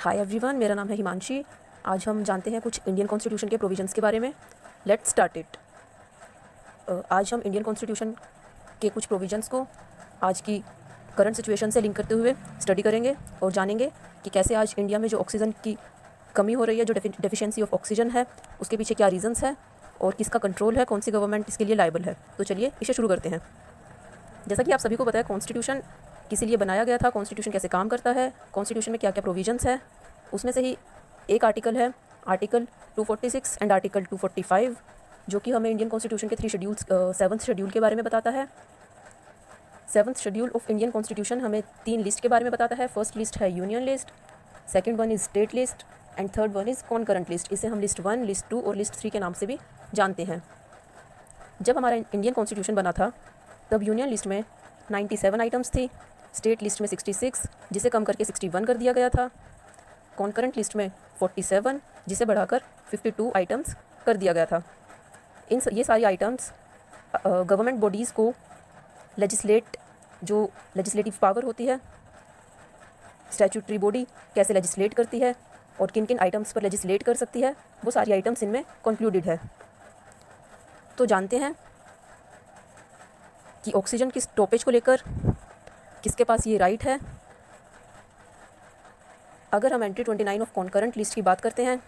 Hi everyone, मेरा नाम है हिमांशी। आज हम जानते हैं कुछ इंडियन कॉन्स्टिट्यूशन के प्रोविजंस के बारे में। Let's start it. आज हम इंडियन कॉन्स्टिट्यूशन के कुछ प्रोविजंस को आज की करंट सिचुएशन से लिंक करते हुए स्टडी करेंगे और जानेंगे कि कैसे आज इंडिया में जो ऑक्सीजन की कमी हो रही है, जो डेफिशिएंसी ऑफ ऑक्सीजन है, उसके पीछे क्या रीजंस है और किसका कंट्रोल है, कौन सी गवर्नमेंट इसके लिए लायबल है। तो चलिए इसे शुरू करते हैं। जैसा कि आप सभी को पता है, कॉन्स्टिट्यूशन किस लिए बनाया गया था, कॉन्स्टिट्यूशन कैसे काम करता है, कॉन्स्टिट्यूशन में क्या क्या प्रोविजंस है। उसमें से ही एक आर्टिकल है आर्टिकल 246 एंड आर्टिकल 245, जो कि हमें इंडियन कॉन्स्टिट्यूशन के 3 शेड्यूल्स 7th शेड्यूल के बारे में बताता है। 7th schedule of Indian constitution हमें 3 लिस्ट के बारे में बताता है। फर्स्ट लिस्ट है union list, second one is state list and third one is concurrent list. इसे हम लिस्ट 1, लिस्ट 2 और लिस्ट 3 के नाम से भी जानते हैं। जब हमारा इंडियन कॉन्स्टिट्यूशन बना था तब यूनियन लिस्ट में 97 आइटम्स थी, स्टेट लिस्ट में 66, जिसे कम करके 61 कर दिया गया था, कॉन्करेंट लिस्ट में 47, जिसे बढ़ाकर 52 आइटम्स कर दिया गया था। ये सारी आइटम्स गवर्नमेंट बॉडीज़ को जो लेजिस्लेटिव पावर होती है, स्टैट्यूटरी बॉडी कैसे लेजिस्लेट करती है और किन किन आइटम्स पर लेजिस्लेट कर सकती है, वो सारी आइटम्स इनमें कंक्लूडेड है। तो जानते हैं कि ऑक्सीजन की स्टॉपेज को लेकर किसके पास ये राइट है। अगर हम एंट्री 29 ऑफ कॉन्करेंट लिस्ट की बात करते हैं,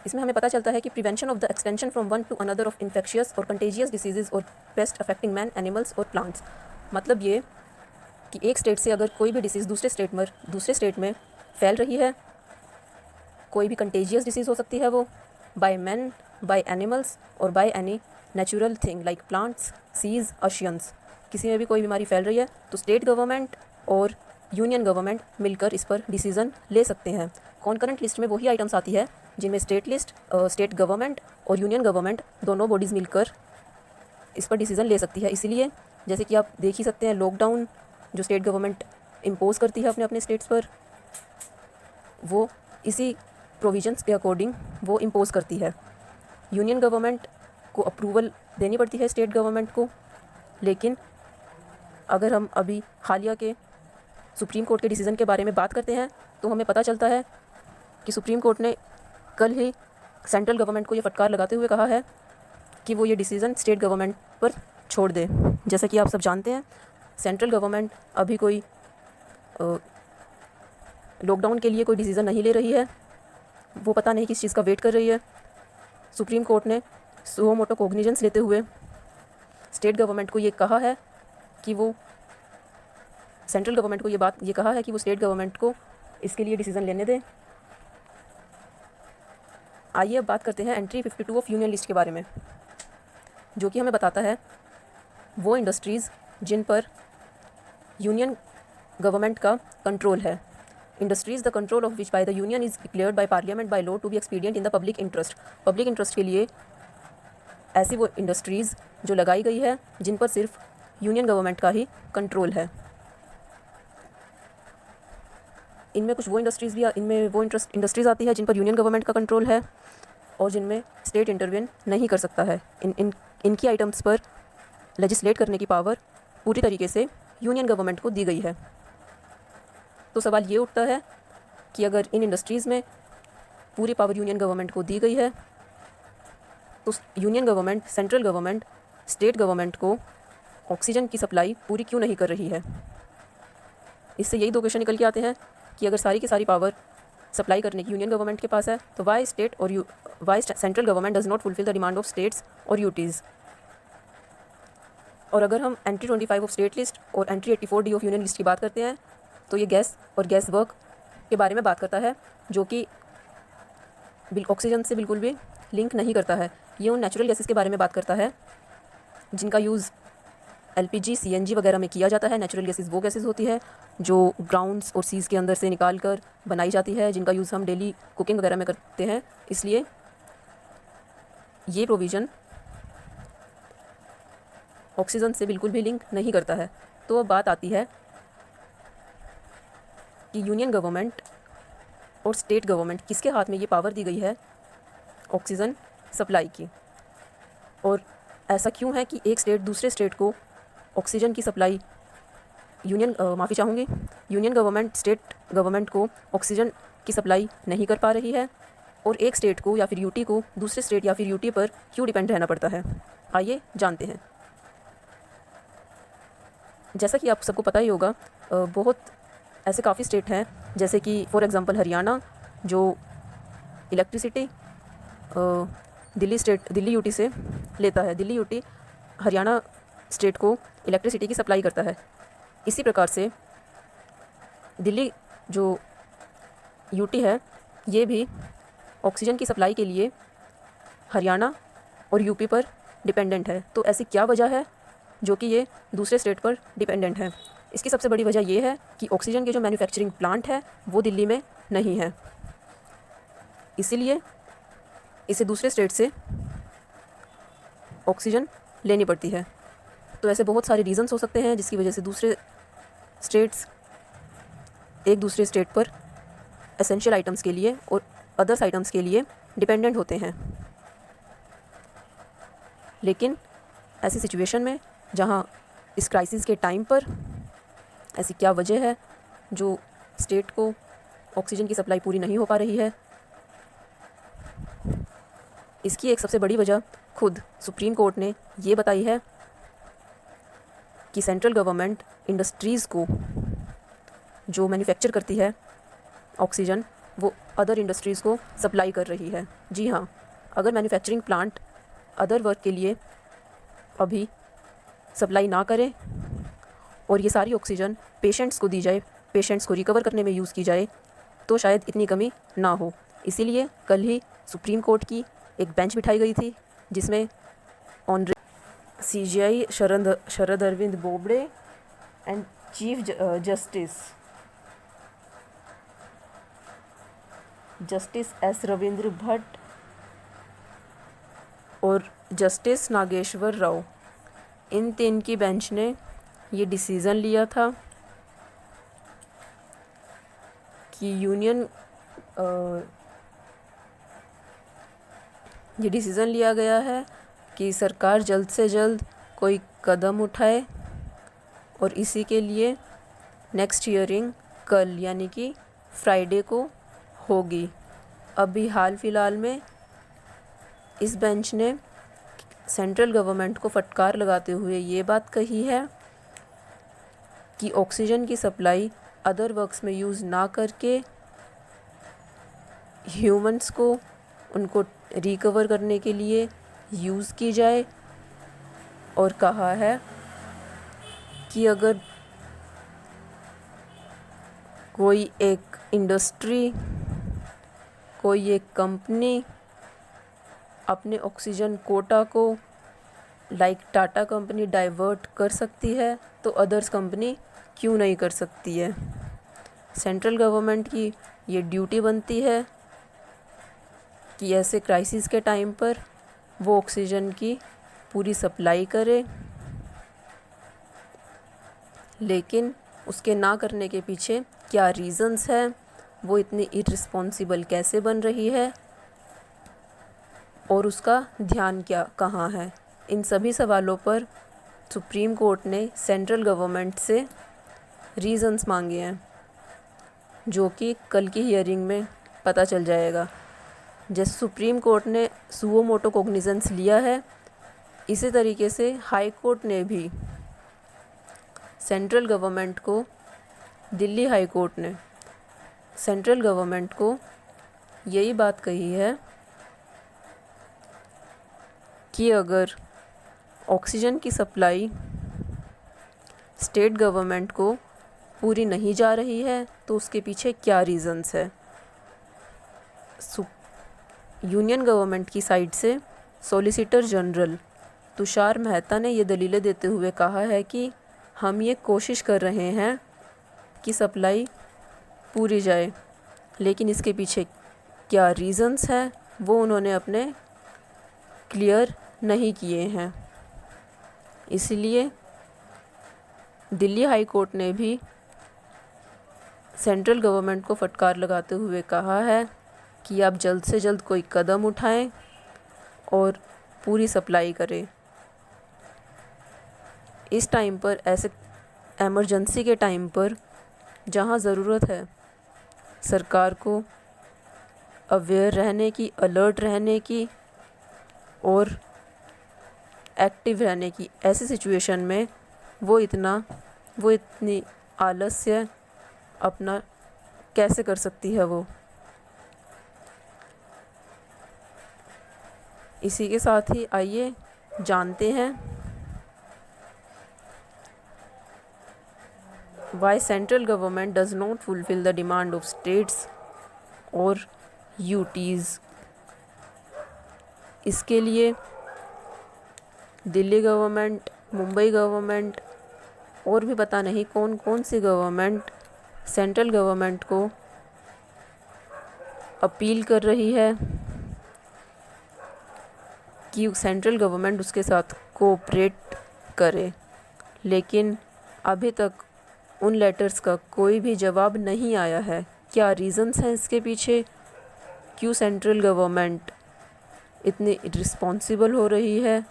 इसमें हमें पता चलता है कि prevention of the extension from one two another of infectious और कंटेजियस डिसीजेज और पेस्ट अफेक्टिंग मैन, एनिमल्स और प्लांट्स। मतलब ये कि एक स्टेट से अगर कोई भी डिसीज़ दूसरे स्टेट में फैल रही है, कोई भी कंटेजियस डिसीज़ हो सकती है वो बाय मैन, बाय एनिमल्स और by any natural thing like plants, seas, oceans, किसी में भी कोई बीमारी फैल रही है तो स्टेट गवर्नमेंट और यूनियन गवर्नमेंट मिलकर इस पर डिसीज़न ले सकते हैं। कॉन्करेंट लिस्ट में वही आइटम्स आती है जिनमें स्टेट गवर्नमेंट और यूनियन गवर्नमेंट दोनों बॉडीज़ मिलकर इस पर डिसीज़न ले सकती है। इसीलिए जैसे कि आप देख ही सकते हैं, लॉकडाउन जो स्टेट गवर्नमेंट इम्पोज करती है अपने अपने स्टेट्स पर, वो इसी प्रोविजंस के अकॉर्डिंग वो इम्पोज करती है। यूनियन गवर्नमेंट को अप्रूवल देनी पड़ती है स्टेट गवर्नमेंट को। लेकिन अगर हम अभी हालिया के सुप्रीम कोर्ट के डिसीज़न के बारे में बात करते हैं तो हमें पता चलता है कि सुप्रीम कोर्ट ने कल ही सेंट्रल गवर्नमेंट को ये फटकार लगाते हुए कहा है कि वो ये डिसीज़न स्टेट गवर्नमेंट पर छोड़ दे। जैसा कि आप सब जानते हैं, सेंट्रल गवर्नमेंट अभी कोई लॉकडाउन के लिए कोई डिसीज़न नहीं ले रही है। वो पता नहीं किस चीज़ का वेट कर रही है। सुप्रीम कोर्ट ने सुओ मोटो कोग्निजेंस लेते हुए स्टेट गवर्नमेंट को ये कहा है कि वो सेंट्रल गवर्नमेंट को ये कहा है कि वो स्टेट गवर्नमेंट को इसके लिए डिसीज़न लेने दें। आइए अब बात करते हैं एंट्री 52 ऑफ यूनियन लिस्ट के बारे में, जो कि हमें बताता है वो इंडस्ट्रीज़ जिन पर यूनियन गवर्नमेंट का कंट्रोल है। Industries the control of which by the union is declared by parliament by law to be expedient in the public interest. Public interest के लिए ऐसी वो इंडस्ट्रीज़ जो लगाई गई है जिन पर सिर्फ यूनियन गवर्नमेंट का ही कंट्रोल है। इनमें वो इंडस्ट्रीज़ आती है जिन पर यूनियन गवर्नमेंट का कंट्रोल है और जिनमें स्टेट इंटरवेन नहीं कर सकता है। इनकी आइटम्स पर लेजिस्लेट करने की पावर पूरी तरीके से यूनियन गवर्नमेंट को दी गई है। तो सवाल ये उठता है कि अगर इन इंडस्ट्रीज़ में पूरी पावर यूनियन गवर्नमेंट को दी गई है तो union government, central government, state government को ऑक्सीजन की सप्लाई पूरी क्यों नहीं कर रही है। इससे यही 2 क्वेश्चन निकल के आते हैं कि अगर सारी की सारी पावर सप्लाई करने की यूनियन गवर्नमेंट के पास है तो why central government does not fulfil the demand of states और यूटीज़। और अगर हम एंट्री 25 ऑफ स्टेट लिस्ट और entry 84D of union list की बात करते हैं तो ये गैस और गैस वर्क के बारे में बात करता है, जो कि ऑक्सीजन से बिल्कुल भी लिंक नहीं करता है। ये उन नेचुरल गैसेस के बारे में बात करता है जिनका यूज़ LPG, CNG वगैरह में किया जाता है। नेचुरल गैसेस वो गैसेस होती है जो ग्राउंड्स और सीज़ के अंदर से निकाल कर बनाई जाती है, जिनका यूज़ हम डेली कुकिंग वगैरह में करते हैं। इसलिए ये प्रोविज़न ऑक्सीजन से बिल्कुल भी लिंक नहीं करता है। तो अब बात आती है कि यूनियन गवर्नमेंट और स्टेट गवर्नमेंट किसके हाथ में ये पावर दी गई है ऑक्सीजन सप्लाई की, और ऐसा क्यों है कि एक स्टेट दूसरे स्टेट को ऑक्सीजन की सप्लाई माफ़ी चाहूँगी, यूनियन गवर्नमेंट स्टेट गवर्नमेंट को ऑक्सीजन की सप्लाई नहीं कर पा रही है और एक स्टेट को या फिर यूटी को दूसरे स्टेट या फिर यूटी पर क्यों डिपेंड रहना पड़ता है, आइए जानते हैं। जैसा कि आप सबको पता ही होगा, बहुत ऐसे काफ़ी स्टेट हैं, जैसे कि फॉर एग्ज़ाम्पल हरियाणा, जो इलेक्ट्रिसिटी दिल्ली यूटी से लेता है। दिल्ली यूटी हरियाणा स्टेट को इलेक्ट्रिसिटी की सप्लाई करता है। इसी प्रकार से दिल्ली जो यूटी है, ये भी ऑक्सीजन की सप्लाई के लिए हरियाणा और यूपी पर डिपेंडेंट है। तो ऐसी क्या वजह है जो कि ये दूसरे स्टेट पर डिपेंडेंट है? इसकी सबसे बड़ी वजह ये है कि ऑक्सीजन के जो मैन्युफैक्चरिंग प्लांट है वो दिल्ली में नहीं है, इसीलिए इसे दूसरे स्टेट से ऑक्सीजन लेनी पड़ती है। तो ऐसे बहुत सारे रीज़न्स हो सकते हैं जिसकी वजह से दूसरे स्टेट्स एक दूसरे स्टेट पर एसेंशियल आइटम्स के लिए और अदर्स आइटम्स के लिए डिपेंडेंट होते हैं। लेकिन ऐसी सिचुएशन में जहां इस क्राइसिस के टाइम पर ऐसी क्या वजह है जो स्टेट को ऑक्सीजन की सप्लाई पूरी नहीं हो पा रही है? इसकी एक सबसे बड़ी वजह खुद सुप्रीम कोर्ट ने ये बताई है कि सेंट्रल गवर्नमेंट इंडस्ट्रीज़ को जो मैन्युफैक्चर करती है ऑक्सीजन, वो अदर इंडस्ट्रीज़ को सप्लाई कर रही है। जी हाँ, अगर मैन्युफैक्चरिंग प्लांट अदर वर्क के लिए अभी सप्लाई ना करें और ये सारी ऑक्सीजन पेशेंट्स को दी जाए, पेशेंट्स को रिकवर करने में यूज़ की जाए, तो शायद इतनी कमी ना हो। इसीलिए कल ही सुप्रीम कोर्ट की एक बेंच बिठाई गई थी जिसमें honourable CJI Sharad Arvind Bobde and chief justice S Ravindra Bhat और जस्टिस नागेश्वर राव, इन तीन की बेंच ने ये डिसीज़न लिया था कि ये डिसीज़न लिया गया है कि सरकार जल्द से जल्द कोई कदम उठाए और इसी के लिए नेक्स्ट हियरिंग कल यानी कि फ्राइडे को होगी। अभी हाल फिलहाल में इस बेंच ने सेंट्रल गवर्नमेंट को फटकार लगाते हुए ये बात कही है कि ऑक्सीजन की सप्लाई अदर वर्क्स में यूज़ ना करके ह्यूमंस को उनको रिकवर करने के लिए यूज़ की जाए, और कहा है कि अगर कोई एक इंडस्ट्री, कोई एक कंपनी अपने ऑक्सीजन कोटा को लाइक टाटा कंपनी डाइवर्ट कर सकती है तो अदर्स कंपनी क्यों नहीं कर सकती है। सेंट्रल गवर्नमेंट की ये ड्यूटी बनती है कि ऐसे क्राइसिस के टाइम पर वो ऑक्सीजन की पूरी सप्लाई करे, लेकिन उसके ना करने के पीछे क्या रीज़न्स हैं, वो इतनी इररिस्पॉन्सिबल कैसे बन रही है और उसका ध्यान कहाँ है। इन सभी सवालों पर सुप्रीम कोर्ट ने सेंट्रल गवर्नमेंट से रीज़न्स मांगे हैं, जो कि कल की हियरिंग में पता चल जाएगा। जैसे सुप्रीम कोर्ट ने सुओ मोटो कोग्निजेंस लिया है, इसी तरीके से हाई कोर्ट ने भी सेंट्रल गवर्नमेंट को, दिल्ली हाई कोर्ट ने सेंट्रल गवर्नमेंट को यही बात कही है कि अगर ऑक्सीजन की सप्लाई स्टेट गवर्नमेंट को पूरी नहीं जा रही है तो उसके पीछे क्या रीज़न्स है। यूनियन गवर्नमेंट की साइड से सॉलिसिटर जनरल तुषार मेहता ने ये दलीलें देते हुए कहा है कि हम ये कोशिश कर रहे हैं कि सप्लाई पूरी जाए, लेकिन इसके पीछे क्या रीज़न्स हैं वो उन्होंने अपने क्लियर नहीं किए हैं। इसलिए दिल्ली हाई कोर्ट ने भी सेंट्रल गवर्नमेंट को फटकार लगाते हुए कहा है कि आप जल्द से जल्द कोई कदम उठाएं और पूरी सप्लाई करें। इस टाइम पर एमरजेंसी के टाइम पर जहाँ ज़रूरत है सरकार को अवेयर रहने की, अलर्ट रहने की और एक्टिव रहने की, ऐसी सिचुएशन में वो इतनी आलस्य अपना कैसे कर सकती है वो। इसी के साथ ही आइए जानते हैं why central government does not fulfill the demand of states और UTs। इसके लिए दिल्ली गवर्नमेंट, मुंबई गवर्नमेंट और भी पता नहीं कौन कौन सी गवर्नमेंट सेंट्रल गवर्नमेंट को अपील कर रही है कि सेंट्रल गवर्नमेंट उसके साथ कोऑपरेट करे, लेकिन अभी तक उन लेटर्स का कोई भी जवाब नहीं आया है। क्या रीज़न्स हैं इसके पीछे? क्यों सेंट्रल गवर्नमेंट इतनी रिस्पॉन्सिबल हो रही है?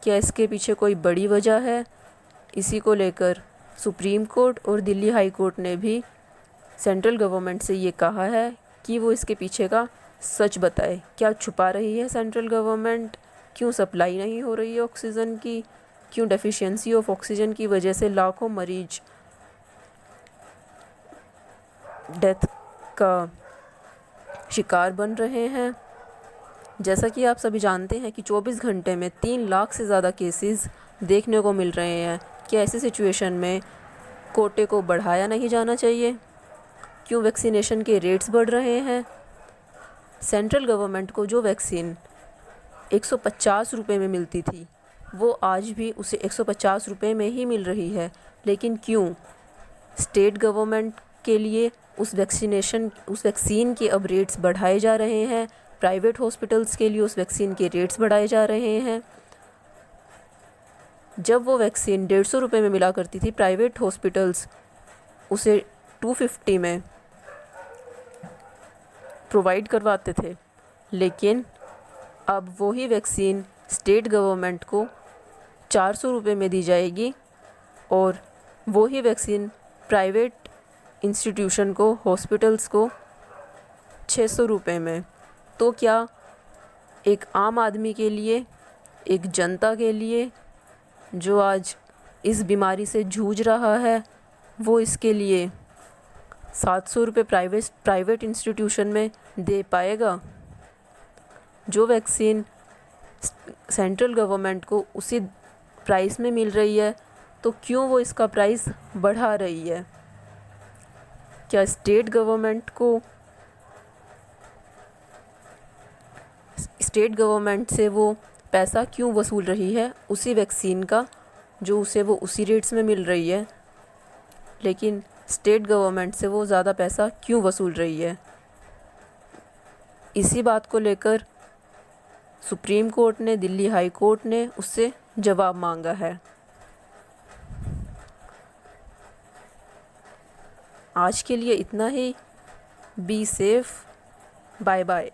क्या इसके पीछे कोई बड़ी वजह है? इसी को लेकर सुप्रीम कोर्ट और दिल्ली हाई कोर्ट ने भी सेंट्रल गवर्नमेंट से ये कहा है कि वो इसके पीछे का सच बताए। क्या छुपा रही है सेंट्रल गवर्नमेंट? क्यों सप्लाई नहीं हो रही है ऑक्सीजन की? क्यों डेफिशिएंसी ऑफ ऑक्सीजन की वजह से लाखों मरीज डेथ का शिकार बन रहे हैं? जैसा कि आप सभी जानते हैं कि 24 घंटे में 3 लाख से ज़्यादा केसेस देखने को मिल रहे हैं। क्या ऐसी सिचुएशन में कोटे को बढ़ाया नहीं जाना चाहिए? क्यों वैक्सीनेशन के रेट्स बढ़ रहे हैं? सेंट्रल गवर्नमेंट को जो वैक्सीन 150 रुपये में मिलती थी वो आज भी उसे 150 रुपये में ही मिल रही है, लेकिन क्यों स्टेट गवर्नमेंट के लिए उस वैक्सीन के अब रेट्स बढ़ाए जा रहे हैं, प्राइवेट हॉस्पिटल्स के लिए उस वैक्सीन के रेट्स बढ़ाए जा रहे हैं। जब वो वैक्सीन 150 रुपये में मिला करती थी, प्राइवेट हॉस्पिटल्स उसे 250 में प्रोवाइड करवाते थे, लेकिन अब वही वैक्सीन स्टेट गवर्नमेंट को 400 रुपये में दी जाएगी और वही वैक्सीन प्राइवेट इंस्टीट्यूशन को, हॉस्पिटल्स को 600 रुपये में। तो क्या एक आम आदमी के लिए, एक जनता के लिए जो आज इस बीमारी से जूझ रहा है, वो इसके लिए 700 रुपये प्राइवेट इंस्टीट्यूशन में दे पाएगा? जो वैक्सीन सेंट्रल गवर्नमेंट को उसी प्राइस में मिल रही है, तो क्यों वो इसका प्राइस बढ़ा रही है? क्या स्टेट गवर्नमेंट से वो पैसा क्यों वसूल रही है उसी वैक्सीन का जो उसे वो उसी रेट्स में मिल रही है, लेकिन स्टेट गवर्नमेंट से वो ज़्यादा पैसा क्यों वसूल रही है? इसी बात को लेकर सुप्रीम कोर्ट ने, दिल्ली हाई कोर्ट ने उससे जवाब मांगा है। आज के लिए इतना ही। Be safe, bye bye.